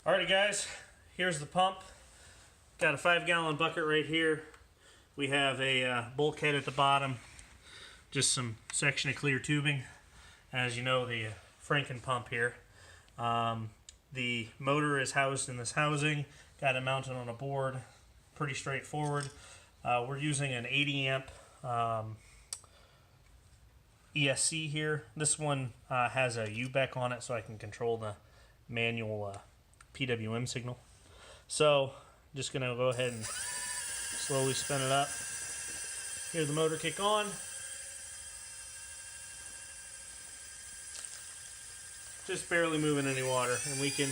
Alrighty guys, here's the pump. Got a 5-gallon bucket right here. We have a bulkhead at the bottom, just some section of clear tubing. As you know, the Franken pump here. The motor is housed in this housing. Got it mounted on a board. Pretty straightforward. We're using an 80 amp ESC here. This one has a UBEC on it so I can control the manual PWM signal. So just gonna go ahead and slowly spin it up. Hear the motor kick on. Just barely moving any water, and we can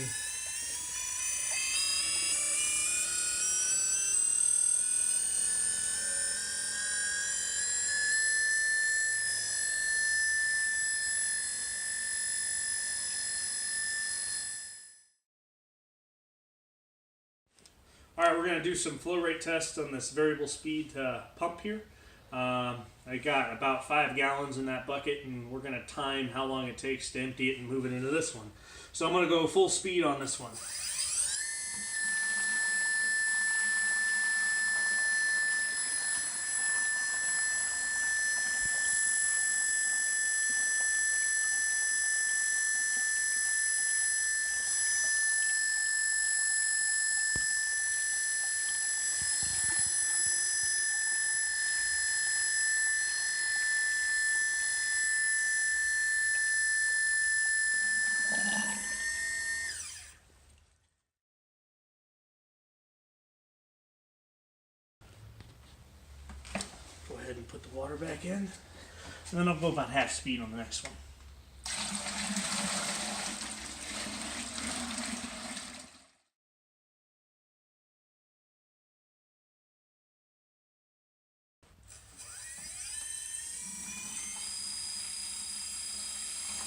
Alright, we're going to do some flow rate tests on this variable speed pump here. I got about 5 gallons in that bucket, and we're going to time how long it takes to empty it and move it into this one. So I'm going to go full speed on this one. Go ahead and put the water back in, and then I'll go about half speed on the next one.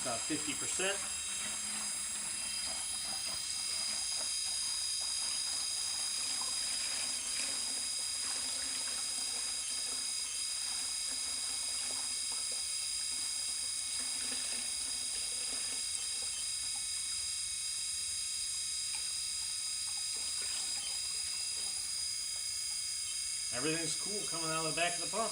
About 50%. Everything's cool coming out of the back of the pump.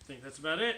I think that's about it.